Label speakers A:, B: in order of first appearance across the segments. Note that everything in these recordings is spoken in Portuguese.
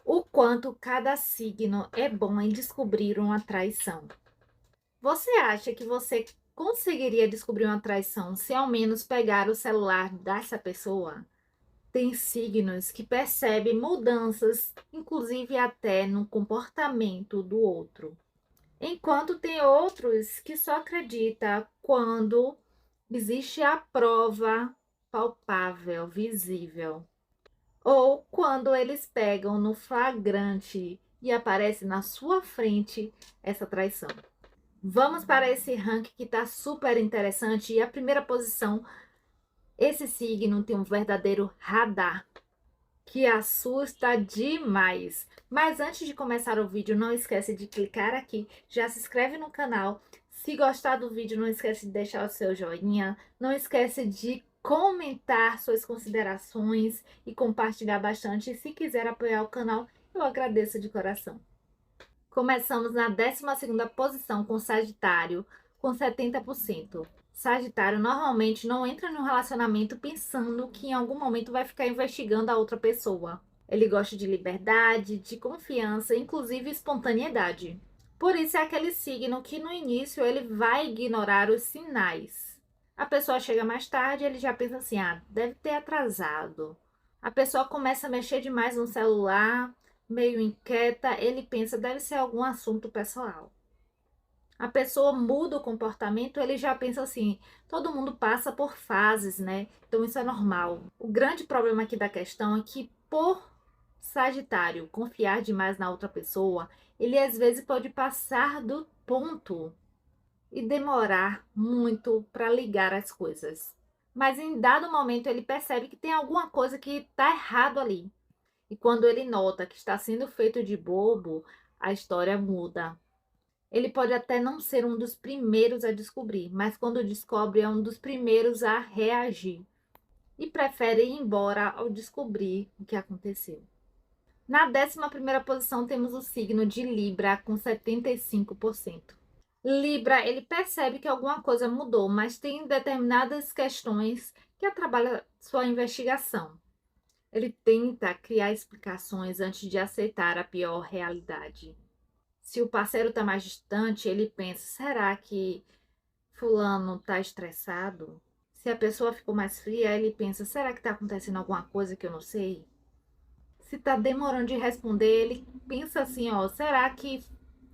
A: O quanto cada signo é bom em descobrir uma traição. Você acha que você conseguiria descobrir uma traição se ao menos pegar o celular dessa pessoa? Tem signos que percebem mudanças, inclusive até no comportamento do outro. Enquanto tem outros que só acreditam quando existe a prova palpável, visível. Ou quando eles pegam no flagrante e aparece na sua frente essa traição. Vamos para esse ranking que está super interessante. E a primeira posição, esse signo tem um verdadeiro radar que assusta demais. Mas antes de começar o vídeo, não esquece de clicar aqui, já se inscreve no canal. Se gostar do vídeo, não esquece de deixar o seu joinha, não esquece de comentar suas considerações e compartilhar bastante. E se quiser apoiar o canal, eu agradeço de coração. Começamos na 12ª posição com Sagitário, com 70%. Sagitário normalmente não entra no relacionamento pensando que em algum momento vai ficar investigando a outra pessoa. Ele gosta de liberdade, de confiança, inclusive espontaneidade. Por isso é aquele signo que no início ele vai ignorar os sinais. A pessoa chega mais tarde, ele já pensa assim: ah, deve ter atrasado. A pessoa começa a mexer demais no celular, meio inquieta, ele pensa, deve ser algum assunto pessoal. A pessoa muda o comportamento, ele já pensa assim, todo mundo passa por fases, né? Então isso é normal. O grande problema aqui da questão é que por Sagitário confiar demais na outra pessoa, ele às vezes pode passar do ponto e demorar muito para ligar as coisas. Mas em dado momento ele percebe que tem alguma coisa que está errado ali. E quando ele nota que está sendo feito de bobo, a história muda. Ele pode até não ser um dos primeiros a descobrir, mas quando descobre é um dos primeiros a reagir. E prefere ir embora ao descobrir o que aconteceu. Na 11ª posição temos o signo de Libra com 75%. Libra, ele percebe que alguma coisa mudou, mas tem determinadas questões que atrapalham sua investigação. Ele tenta criar explicações antes de aceitar a pior realidade. Se o parceiro está mais distante, ele pensa: será que fulano está estressado? Se a pessoa ficou mais fria, ele pensa: será que está acontecendo alguma coisa que eu não sei? Se está demorando de responder, ele pensa assim: ó, será que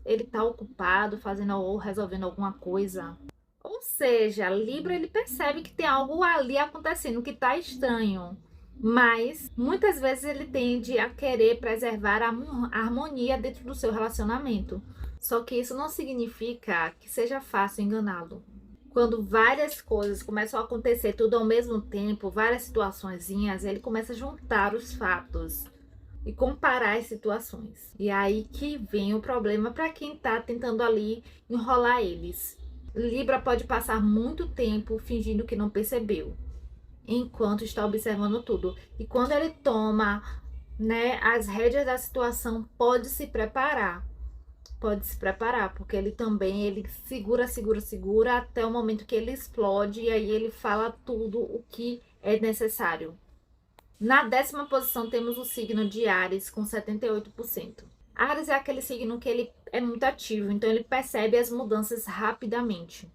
A: ele está ocupado fazendo ou resolvendo alguma coisa? Ou seja, Libra, ele percebe que tem algo ali acontecendo que está estranho. Mas muitas vezes ele tende a querer preservar a harmonia dentro do seu relacionamento. Só que isso não significa que seja fácil enganá-lo. Quando várias coisas começam a acontecer tudo ao mesmo tempo, várias situaçõezinhas, ele começa a juntar os fatos e comparar as situações. E aí que vem o problema para quem está tentando ali enrolar eles. Libra pode passar muito tempo fingindo que não percebeu, enquanto está observando tudo. E quando ele toma, né, as rédeas da situação, pode se preparar. Pode se preparar, porque ele também, ele segura até o momento que ele explode e aí ele fala tudo o que é necessário. Na 10ª posição temos o signo de Áries com 78%. Áries é aquele signo que ele é muito ativo, então ele percebe as mudanças rapidamente.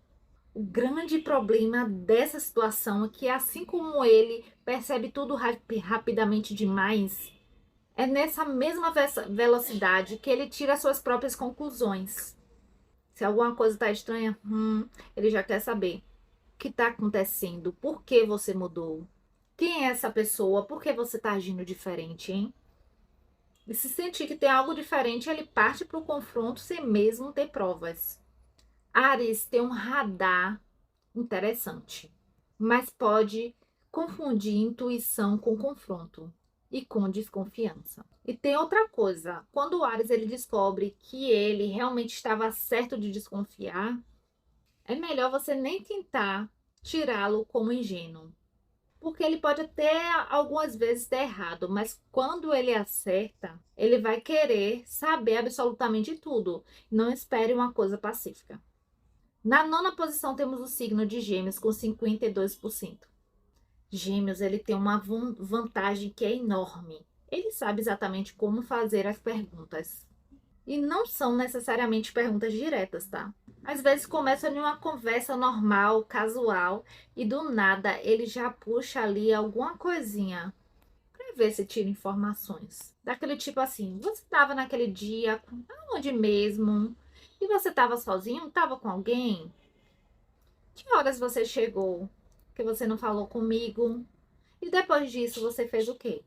A: O grande problema dessa situação é que, assim como ele percebe tudo rapidamente demais, é nessa mesma velocidade que ele tira suas próprias conclusões. Se alguma coisa está estranha, ele já quer saber o que está acontecendo, por que você mudou, quem é essa pessoa, por que você está agindo diferente, hein? E se sentir que tem algo diferente, ele parte para o confronto sem mesmo ter provas. Áries tem um radar interessante, mas pode confundir intuição com confronto e com desconfiança. E tem outra coisa, quando o Áries ele descobre que ele realmente estava certo de desconfiar, é melhor você nem tentar tirá-lo como ingênuo. Porque ele pode até algumas vezes ter errado, mas quando ele acerta, ele vai querer saber absolutamente tudo. Não espere uma coisa pacífica. Na 9ª posição temos o signo de Gêmeos com 52%. Gêmeos, ele tem uma vantagem que é enorme. Ele sabe exatamente como fazer as perguntas. E não são necessariamente perguntas diretas, tá? Às vezes começa em uma conversa normal, casual, e do nada ele já puxa ali alguma coisinha para ver se tira informações. Daquele tipo assim, você estava naquele dia, aonde mesmo? E você estava sozinho? Estava com alguém? Que horas você chegou? Que você não falou comigo? E depois disso você fez o quê?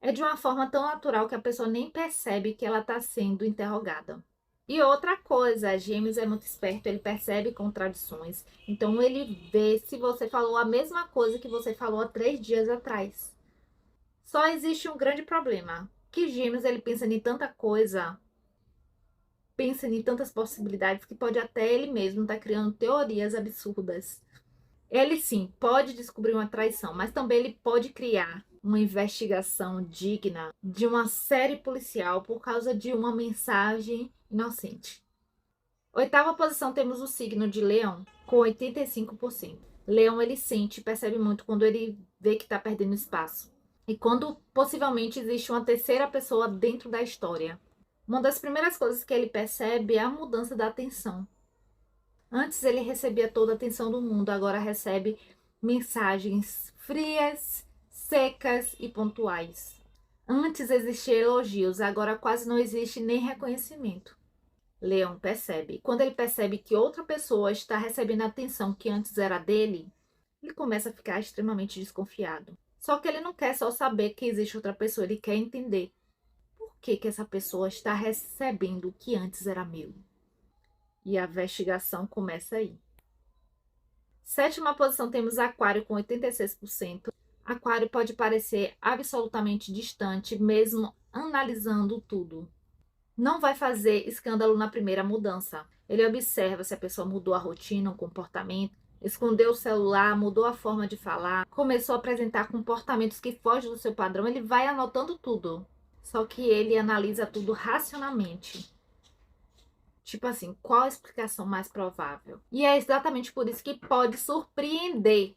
A: É de uma forma tão natural que a pessoa nem percebe que ela está sendo interrogada. E outra coisa, Gêmeos é muito esperto, ele percebe contradições. Então ele vê se você falou a mesma coisa que você falou há 3 dias atrás. Só existe um grande problema, que Gêmeos ele pensa em tanta coisa, pensa em tantas possibilidades que pode até ele mesmo estar criando teorias absurdas. Ele sim pode descobrir uma traição, mas também ele pode criar uma investigação digna de uma série policial por causa de uma mensagem inocente. Oitava posição temos o signo de Leão, com 85%. Leão ele sente e percebe muito quando ele vê que está perdendo espaço. E quando possivelmente existe uma terceira pessoa dentro da história. Uma das primeiras coisas que ele percebe é a mudança da atenção. Antes ele recebia toda a atenção do mundo, agora recebe mensagens frias, secas e pontuais. Antes existiam elogios, agora quase não existe nem reconhecimento. Leão percebe. Quando ele percebe que outra pessoa está recebendo a atenção que antes era dele, ele começa a ficar extremamente desconfiado. Só que ele não quer só saber que existe outra pessoa, ele quer entender por que essa pessoa está recebendo o que antes era meu. E a investigação começa aí. Sétima posição temos Aquário com 86%. Aquário pode parecer absolutamente distante, mesmo analisando tudo. Não vai fazer escândalo na primeira mudança. Ele observa se a pessoa mudou a rotina, o comportamento, escondeu o celular, mudou a forma de falar, começou a apresentar comportamentos que fogem do seu padrão. Ele vai anotando tudo. Só que ele analisa tudo racionalmente. Tipo assim, qual a explicação mais provável? E é exatamente por isso que pode surpreender.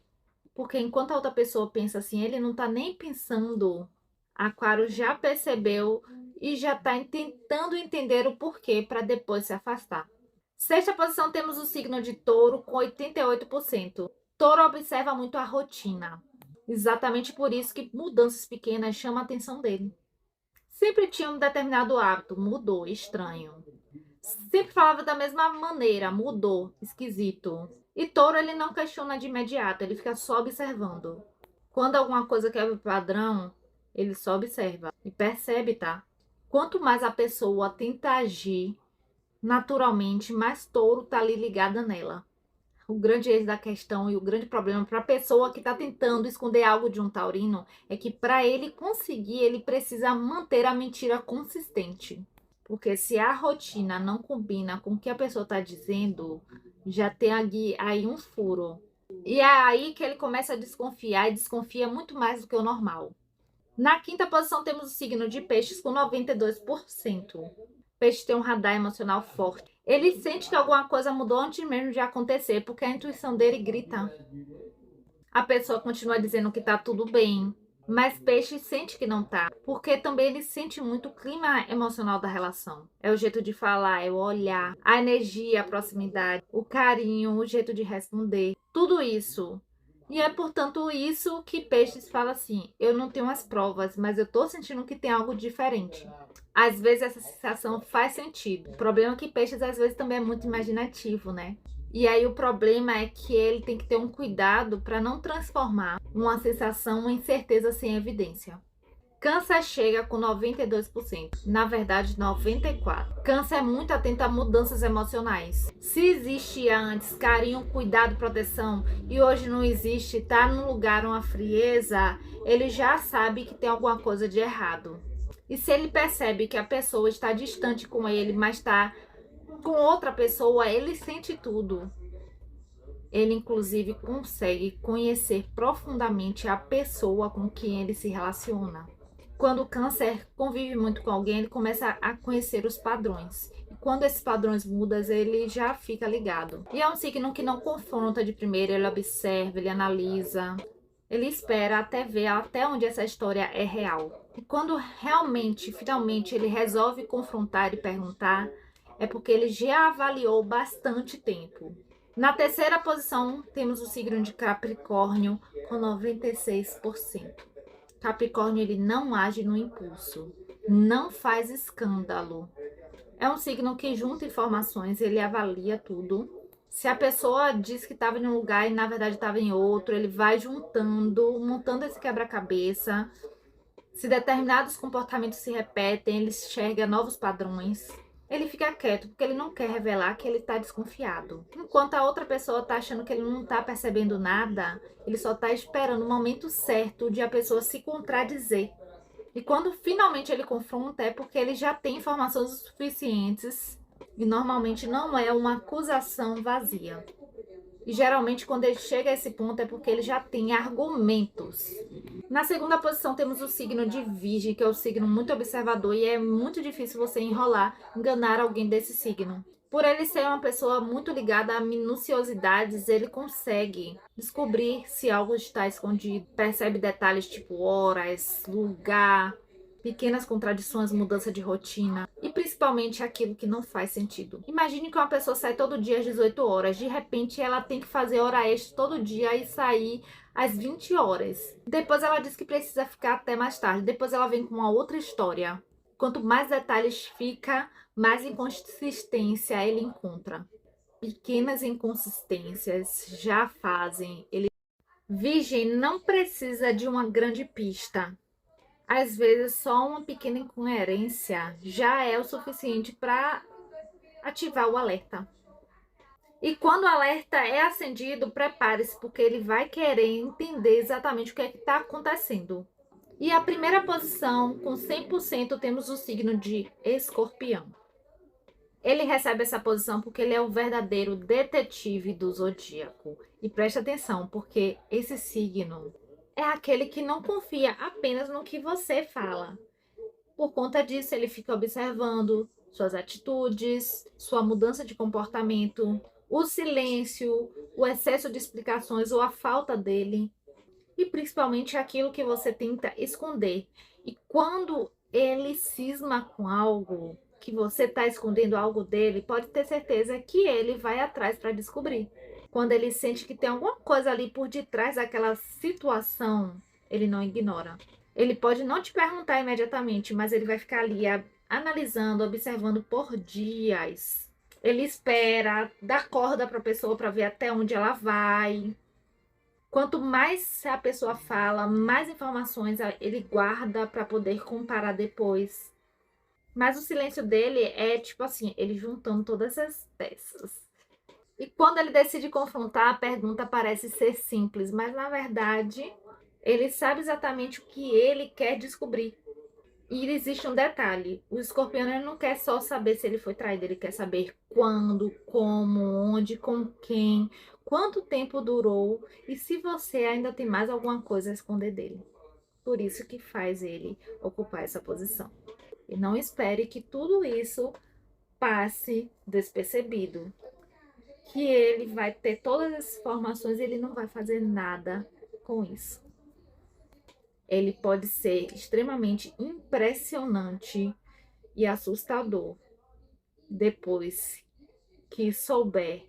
A: Porque enquanto a outra pessoa pensa assim, ele não tá nem pensando. Aquário já percebeu e já tá tentando entender o porquê para depois se afastar. Sexta posição temos o signo de Touro com 88%. Touro observa muito a rotina. Exatamente por isso que mudanças pequenas chamam a atenção dele. Sempre tinha um determinado hábito, mudou, estranho. Sempre falava da mesma maneira, mudou, esquisito. E Touro ele não questiona de imediato, ele fica só observando. Quando alguma coisa quebra o padrão, ele só observa e percebe, tá? Quanto mais a pessoa tenta agir naturalmente, mais Touro tá ali ligada nela. O grande eixo da questão e o grande problema para a pessoa que está tentando esconder algo de um taurino é que para ele conseguir, ele precisa manter a mentira consistente. Porque se a rotina não combina com o que a pessoa está dizendo, já tem aí um furo. E é aí que ele começa a desconfiar e desconfia muito mais do que o normal. Na quinta posição temos o signo de Peixes com 92%. Peixe tem um radar emocional forte. Ele sente que alguma coisa mudou antes mesmo de acontecer, porque a intuição dele grita. A pessoa continua dizendo que tá tudo bem, mas Peixe sente que não tá, porque também ele sente muito o clima emocional da relação. É o jeito de falar, é o olhar, a energia, a proximidade, o carinho, o jeito de responder, tudo isso. E é portanto isso que Peixes fala assim: eu não tenho as provas, mas eu tô sentindo que tem algo diferente. Às vezes essa sensação faz sentido. O problema é que Peixes às vezes também é muito imaginativo, né? E aí o problema é que ele tem que ter um cuidado para não transformar uma sensação em certeza sem evidência. Câncer chega com 92%, na verdade 94%. Câncer é muito atento a mudanças emocionais. Se existia antes carinho, cuidado, proteção e hoje não existe, tá no lugar uma frieza, ele já sabe que tem alguma coisa de errado. E se ele percebe que a pessoa está distante com ele, mas está com outra pessoa, ele sente tudo. Ele, inclusive, consegue conhecer profundamente a pessoa com quem ele se relaciona. Quando o Câncer convive muito com alguém, ele começa a conhecer os padrões. E quando esses padrões mudam, ele já fica ligado. E é um signo que não confronta de primeira, ele observa, ele analisa. Ele espera até ver até onde essa história é real. E quando realmente, finalmente, ele resolve confrontar e perguntar, é porque ele já avaliou bastante tempo. Na terceira posição, temos o signo de Capricórnio com 96%. Capricórnio, ele não age no impulso, não faz escândalo. É um signo que junta informações, ele avalia tudo. Se a pessoa diz que estava em um lugar e na verdade estava em outro, ele vai juntando, montando esse quebra-cabeça. Se determinados comportamentos se repetem, ele enxerga novos padrões. Ele fica quieto porque ele não quer revelar que ele está desconfiado. Enquanto a outra pessoa está achando que ele não está percebendo nada, ele só está esperando o momento certo de a pessoa se contradizer. E quando finalmente ele confronta, é porque ele já tem informações suficientes e normalmente não é uma acusação vazia. E geralmente quando ele chega a esse ponto é porque ele já tem argumentos. Na segunda posição temos o signo de Virgem, que é um signo muito observador e é muito difícil você enrolar, enganar alguém desse signo. Por ele ser uma pessoa muito ligada a minuciosidades, ele consegue descobrir se algo está escondido, percebe detalhes tipo horas, lugar, pequenas contradições, mudança de rotina e principalmente aquilo que não faz sentido. Imagine que uma pessoa sai todo dia às 18 horas, de repente ela tem que fazer hora extra todo dia e sair às 20 horas. Depois ela diz que precisa ficar até mais tarde, depois ela vem com uma outra história. Quanto mais detalhes fica, mais inconsistência ele encontra. Pequenas inconsistências já fazem ele. Virgem não precisa de uma grande pista. Às vezes, só uma pequena incoerência já é o suficiente para ativar o alerta. E quando o alerta é acendido, prepare-se, porque ele vai querer entender exatamente o que é que está acontecendo. E a primeira posição, com 100%, temos o signo de Escorpião. Ele recebe essa posição porque ele é o verdadeiro detetive do zodíaco. E preste atenção, porque esse signo é aquele que não confia apenas no que você fala. Por conta disso, ele fica observando suas atitudes, sua mudança de comportamento, o silêncio, o excesso de explicações ou a falta dele, e principalmente aquilo que você tenta esconder. E quando ele cisma com algo, que você está escondendo algo dele, pode ter certeza que ele vai atrás para descobrir. Quando ele sente que tem alguma coisa ali por detrás daquela situação, ele não ignora. Ele pode não te perguntar imediatamente, mas ele vai ficar ali analisando, observando por dias. Ele espera, dá corda para a pessoa para ver até onde ela vai. Quanto mais a pessoa fala, mais informações ele guarda para poder comparar depois. Mas o silêncio dele é tipo assim, ele juntando todas essas peças. E quando ele decide confrontar, a pergunta parece ser simples, mas na verdade, ele sabe exatamente o que ele quer descobrir. E existe um detalhe: o escorpião ele não quer só saber se ele foi traído, ele quer saber quando, como, onde, com quem, quanto tempo durou e se você ainda tem mais alguma coisa a esconder dele. Por isso que faz ele ocupar essa posição. E não espere que tudo isso passe despercebido, que ele vai ter todas as informações e ele não vai fazer nada com isso. Ele pode ser extremamente impressionante e assustador depois que souber